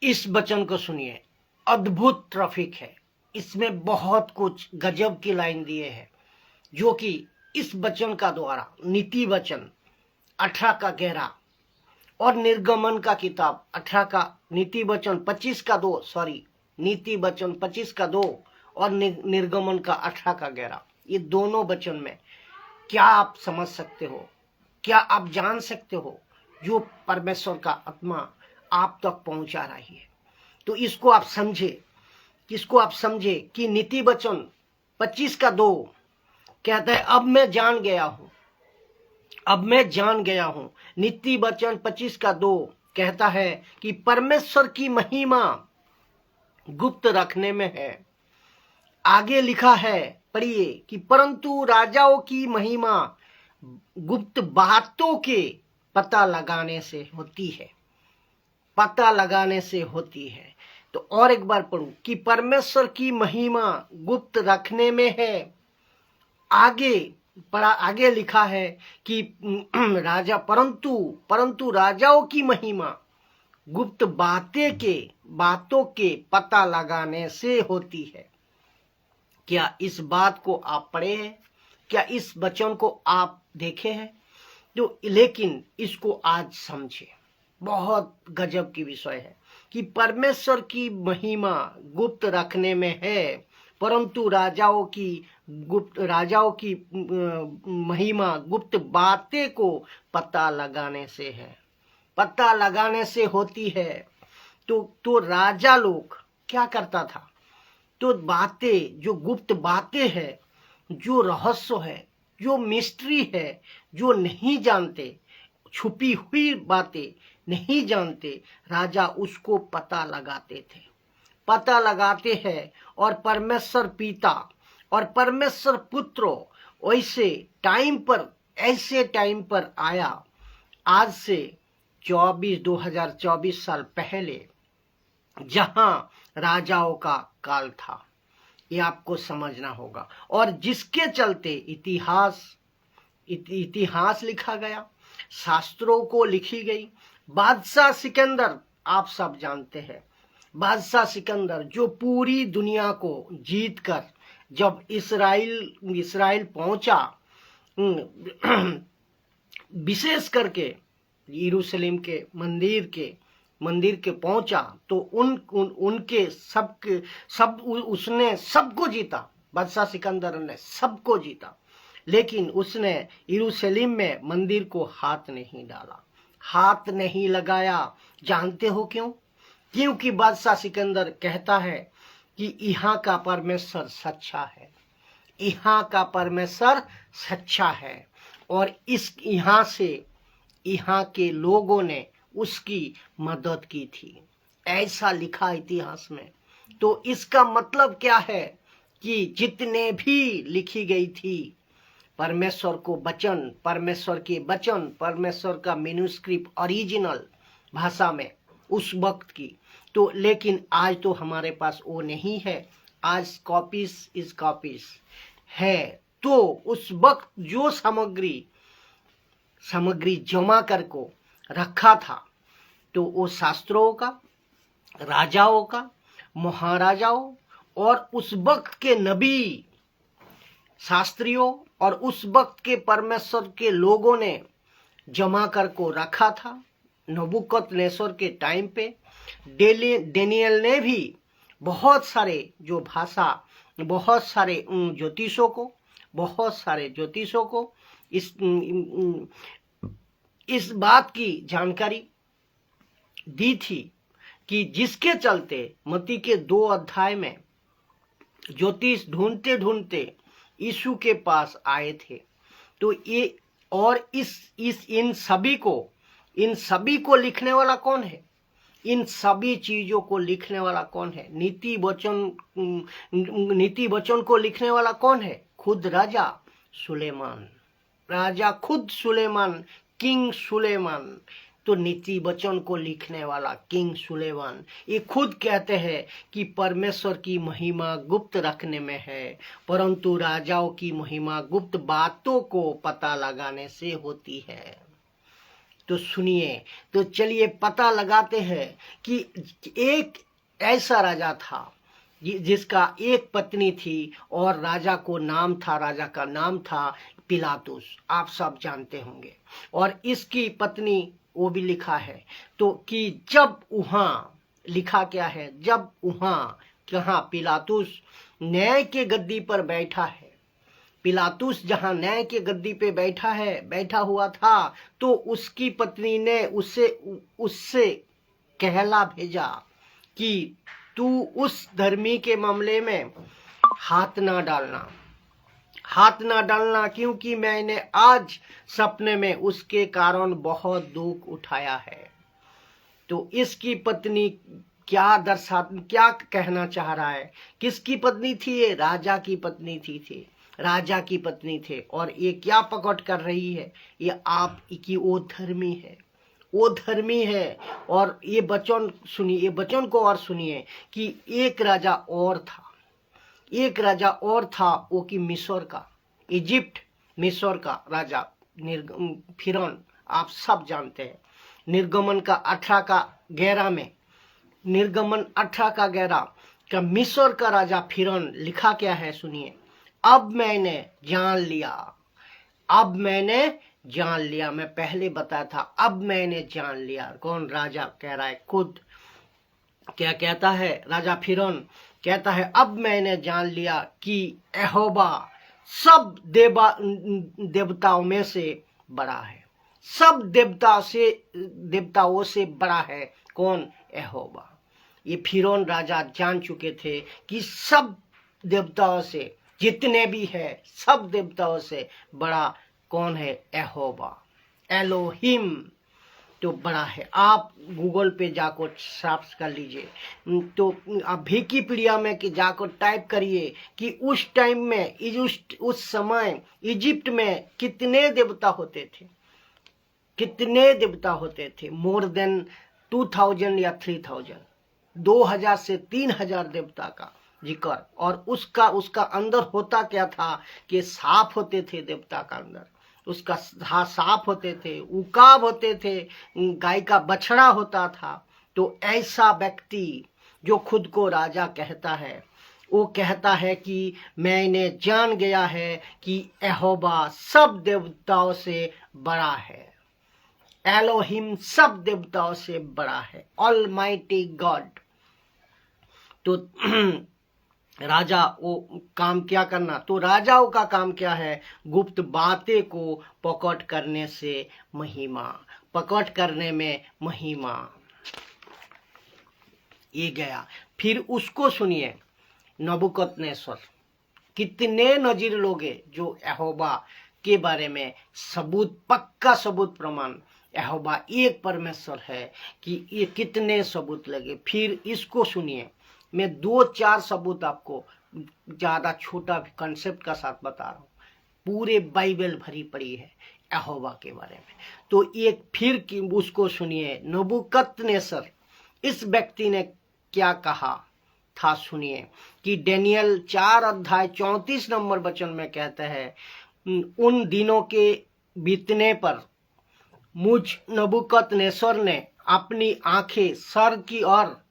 इस वचन को सुनिए, अद्भुत ट्रैफिक है। इसमें बहुत कुछ गजब की लाइन दिए हैं, जो कि इस वचन का द्वारा नीति वचन 18 का 11 और निर्गमन का किताब 18 का नीति वचन 25 का 2 नीति वचन 25 का 2 और निर्गमन का 18 का 11, ये दोनों वचन में क्या आप समझ सकते हो, क्या आप जान सकते हो जो परमेश्वर का आत्मा आप तक पहुंचा रही है। तो इसको आप समझे कि नीति वचन 25 का 2 कहता है, अब मैं जान गया हूं। नीति वचन 25 का 2 कहता है कि परमेश्वर की महिमा गुप्त रखने में है। आगे लिखा है, पढ़िए, कि परंतु राजाओं की महिमा गुप्त बातों के पता लगाने से होती है। तो और एक बार पढ़ूं कि परमेश्वर की महिमा गुप्त रखने में है। आगे लिखा है कि परंतु राजाओं की महिमा गुप्त बातों के पता लगाने से होती है। क्या इस बात को आप पढ़े हैं? क्या इस वचन को आप देखे हैं? तो लेकिन इसको आज समझे, बहुत गजब की विषय है कि परमेश्वर की महिमा गुप्त रखने में है, परंतु राजाओं की महिमा गुप्त बातें को पता लगाने से होती है। तो राजा लोग क्या करता था? तो बातें, जो गुप्त बातें है, जो रहस्य है, जो मिस्ट्री है, जो नहीं जानते, छुपी हुई बातें नहीं जानते, राजा उसको पता लगाते हैं। और परमेश्वर पिता और परमेश्वर पुत्र ऐसे टाइम पर आया, आज से 2024 साल पहले, जहां राजाओं का काल था। ये आपको समझना होगा। और जिसके चलते इतिहास लिखा गया, शास्त्रों को लिखी गई। बादशाह सिकंदर, आप सब जानते हैं, बादशाह सिकंदर जो पूरी दुनिया को जीतकर जब इस्राएल पहुंचा, विशेष करके यरूशलेम के मंदिर के पहुंचा, तो उसने सबको जीता। बादशाह सिकंदर ने सबको जीता, लेकिन उसने यरूशलेम में मंदिर को हाथ नहीं डाला, हाथ नहीं लगाया। जानते हो क्यों? क्योंकि बादशाह सिकंदर कहता है कि यहाँ का परमेश्वर सच्चा है, और यहाँ के लोगों ने उसकी मदद की थी। ऐसा लिखा इतिहास में। तो इसका मतलब क्या है कि जितने भी लिखी गई थी परमेश्वर का मैन्युस्क्रिप्ट ओरिजिनल भाषा में उस वक्त की, तो लेकिन आज तो हमारे पास वो नहीं है। आज कॉपीज है। तो उस वक्त जो सामग्री जमा कर को रखा था, तो वो शास्त्रों का, राजाओं का, महाराजाओं और उस वक्त के नबी, शास्त्रियों और उस वक्त के परमेश्वर के लोगों ने जमा कर को रखा था। नबूकदनेस्सर के टाइम पे डेनियल ने भी बहुत सारे ज्योतिषों को इस बात की जानकारी दी थी कि जिसके चलते मत्ती के 2 अध्याय में ज्योतिष ढूंढते यीशु के पास आए थे। तो ये और इन सभी को लिखने वाला कौन है? इन सभी चीजों को लिखने वाला कौन है? नीति वचन को लिखने वाला कौन है? खुद राजा सुलेमान, किंग सुलेमान। तो नीति वचन को लिखने वाला किंग सुलेमान, ये खुद कहते हैं कि परमेश्वर की महिमा गुप्त रखने में है, परंतु राजाओं की महिमा गुप्त बातों को पता लगाने से होती है। तो सुनिए, तो चलिए पता लगाते हैं कि एक ऐसा राजा था जिसका एक पत्नी थी और राजा का नाम था पिलातुस। आप सब जानते होंगे। और इसकी पत्नी, वो भी लिखा है तो कि जब वहाँ लिखा क्या है, जब वहाँ कहाँ पिलातुस न्याय के गद्दी पर बैठा है, पिलातुस जहाँ न्याय के गद्दी पे बैठा हुआ था, तो उसकी पत्नी ने उससे कहला भेजा कि तू उस धर्मी के मामले में हाथ ना डालना, क्योंकि मैंने आज सपने में उसके कारण बहुत दुख उठाया है। तो इसकी पत्नी क्या कहना चाह रहा है? किसकी पत्नी थी ये? राजा की पत्नी थी। और ये क्या प्रकट कर रही है? ये आप की वो धर्मी है। और ये वचन सुनिए, ये वचन को और सुनिए कि एक राजा और था वो कि मिस्र का राजा फिरौन। आप सब जानते हैं। निर्गमन 18 का मिस्र का राजा फिरौन लिखा क्या है सुनिए। अब मैंने जान लिया, मैं पहले बताया था, अब मैंने जान लिया। कौन? राजा कह रहा है खुद। क्या कहता है राजा फिरौन? कहता है अब मैंने जान लिया कि यहोवा सब देवताओं में से बड़ा है, सब देवताओं से बड़ा है। कौन? यहोवा। ये फिरौन राजा जान चुके थे कि सब देवताओं से, जितने भी है सब देवताओं से बड़ा कौन है? यहोवा, एलोहिम तो बड़ा है। आप गूगल पे जाकर सर्च कर लीजिए, तो आप विकिपीडिया में कि जाकर टाइप करिए कि उस टाइम में, उस समय इजिप्ट में कितने देवता होते थे। मोर देन 2000 या 3000, 2000 से 3000 देवता का जिक्र। और उसका अंदर होता क्या था कि सांप होते थे देवता का अंदर, उसका सांप होते थे, उकाब होते थे, गाय का बछड़ा होता था। तो ऐसा व्यक्ति जो खुद को राजा कहता है, वो कहता है कि मैंने जान गया है कि यहोवा सब देवताओं से बड़ा है, एलोहिम सब देवताओं से बड़ा है, ऑलमाइटी गॉड। तो राजा वो काम क्या करना? तो राजाओं का काम क्या है? गुप्त बातें को प्रकट करने में महिमा। ये गया। फिर उसको सुनिए, नबूकदनेस्सर। कितने नजीर लोग हैं जो यहोवा के बारे में पक्का सबूत प्रमाण, यहोवा एक परमेश्वर है कि ये कितने सबूत लगे। फिर इसको सुनिए, मैं 2-4 सबूत आपको ज्यादा छोटा कंसेप्ट का साथ बता रहा हूँ। पूरे बाइबल भरी पड़ी है यहोवा के बारे में। तो एक फिर की उसको सुनिए, नबूकदनेस्सर इस व्यक्ति ने क्या कहा था सुनिए कि डेनियल 4:34 वचन में कहते हैं, उन दिनों के बीतने पर मुझ नबूकदनेस्सर ने अपनी आंखें सर की ओर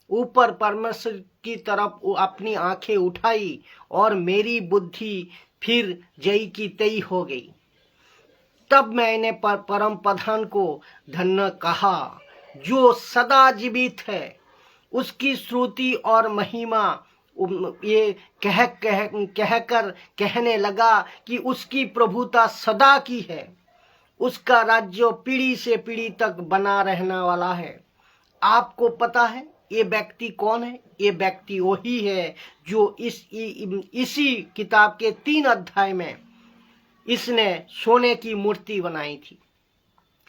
ऊपर परमेश्वर की तरफ अपनी आंखें उठाई और मेरी बुद्धि फिर जई की तई हो गई। तब मैंने परम प्रधान को धन्य कहा जो सदा जीवित है, उसकी स्तुति और महिमा। ये कहकर कहने लगा कि उसकी प्रभुता सदा की है, उसका राज्य पीढ़ी से पीढ़ी तक बना रहने वाला है। आपको पता है ये व्यक्ति कौन है? ये व्यक्ति वही है जो इसी किताब के 3 अध्याय में इसने सोने की मूर्ति बनाई थी।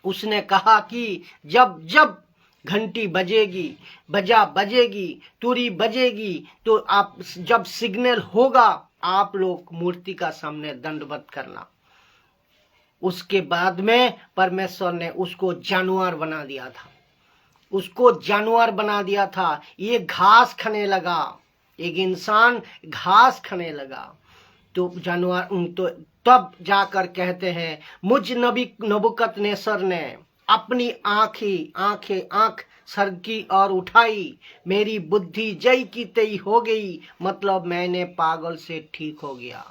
उसने कहा कि जब घंटी बजेगी, तुरी बजेगी, तो आप जब सिग्नल होगा, आप लोग मूर्ति का सामने दंडवत करना। उसके बाद में परमेश्वर ने उसको जानवर बना दिया था। ये घास खाने लगा, एक इंसान घास खाने लगा। तो जानवर तो तब जाकर कहते हैं, मुझ नबूकदनेस्सर ने अपनी आंख सर की और उठाई, मेरी बुद्धि जई की तई हो गई, मतलब मैंने पागल से ठीक हो गया।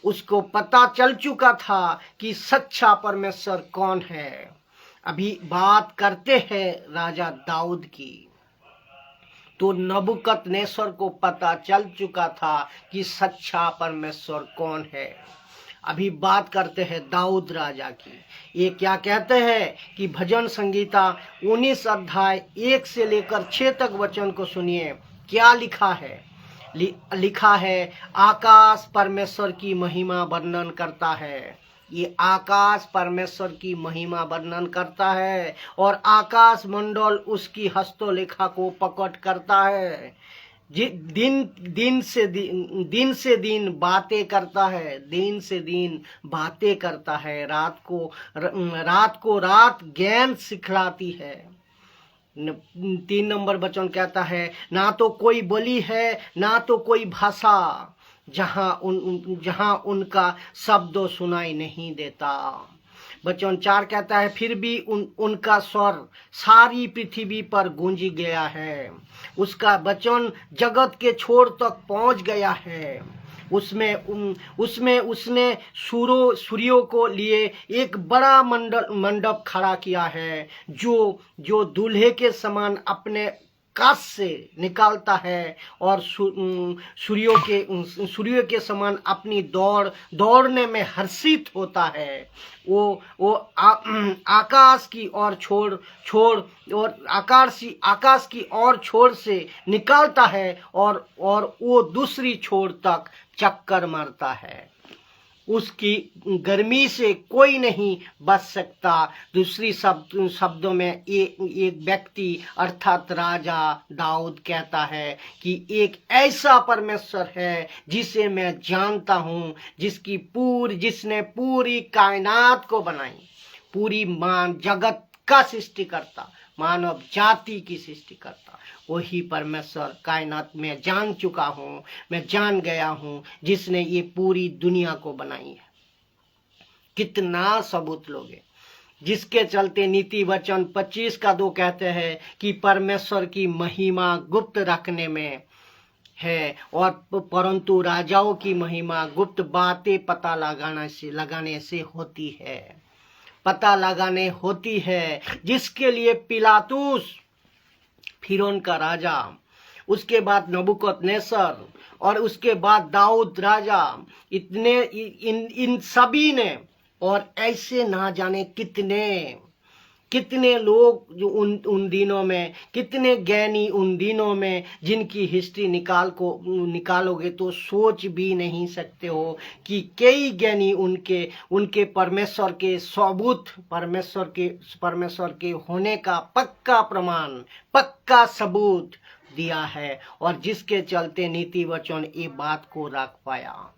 उसको पता चल चुका था कि सच्चा परमेश्वर कौन है। अभी बात करते हैं राजा दाऊद की। तो नबूकदनेस्सर को पता चल चुका था कि सच्चा परमेश्वर कौन है। अभी बात करते हैं दाऊद राजा की। ये क्या कहते हैं कि भजन संगीता 19 अध्याय 1 से लेकर 6 तक वचन को सुनिए। क्या लिखा है? लिखा है, आकाश परमेश्वर की महिमा वर्णन करता है। ये आकाश परमेश्वर की महिमा वर्णन करता है और आकाश मंडल उसकी हस्तलेखा को प्रकट करता है। दिन से दिन बातें करता है, दिन से दिन बातें करता है। रात को रात ज्ञान सिखलाती है। 3 नंबर वचन कहता है, ना तो कोई बोली है ना तो कोई भाषा जहां उनका शब्द सुनाई नहीं देता। वचन 4 कहता है, फिर भी उनका स्वर सारी पृथ्वी पर गूंज गया है। उसका वचन जगत के छोर तक पहुंच गया है। उसमें उसने सूर्यों को लिए एक बड़ा मंडप खड़ा किया है, जो दूल्हे के समान अपने काश से निकालता है और सूर्यों के समान अपनी दौड़ने में हर्षित होता है। वो आकाश की ओर छोर से निकालता है और वो दूसरी छोर तक चक्कर मारता है। उसकी गर्मी से कोई नहीं बच सकता। दूसरी शब्दों में एक व्यक्ति अर्थात राजा दाऊद कहता है कि एक ऐसा परमेश्वर है जिसे मैं जानता हूँ, जिसने पूरी कायनात को बनाई, पूरी जगत का सृष्टिकर्ता, मानव जाति की सृष्टिकर्ता, वही परमेश्वर कायनात में जान चुका हूँ, मैं जान गया हूँ, जिसने ये पूरी दुनिया को बनाई है। कितना सबूत लोगे, जिसके चलते नीति वचन 25:2 कहते हैं कि परमेश्वर की महिमा गुप्त रखने में है और परंतु राजाओं की महिमा गुप्त बातें पता लगाने से होती है, पता लगाने होती है। जिसके लिए पिलातुस, फिरौन का राजा, उसके बाद नबूकदनेस्सर और उसके बाद दाऊद राजा, इन सभी ने और ऐसे ना जाने कितने लोग जो उन दिनों में, कितने ज्ञानी उन दिनों में, जिनकी हिस्ट्री निकालोगे तो सोच भी नहीं सकते हो कि कई ज्ञानी उनके परमेश्वर के सबूत, परमेश्वर के होने का पक्का प्रमाण, पक्का सबूत दिया है और जिसके चलते नीति वचन ये बात को रख पाया।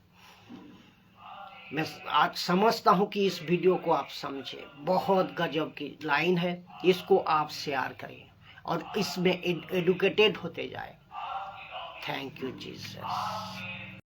मैं आज समझता हूँ कि इस वीडियो को आप समझे, बहुत गजब की लाइन है, इसको आप शेयर करें और इसमें एडुकेटेड होते जाए। Thank you Jesus.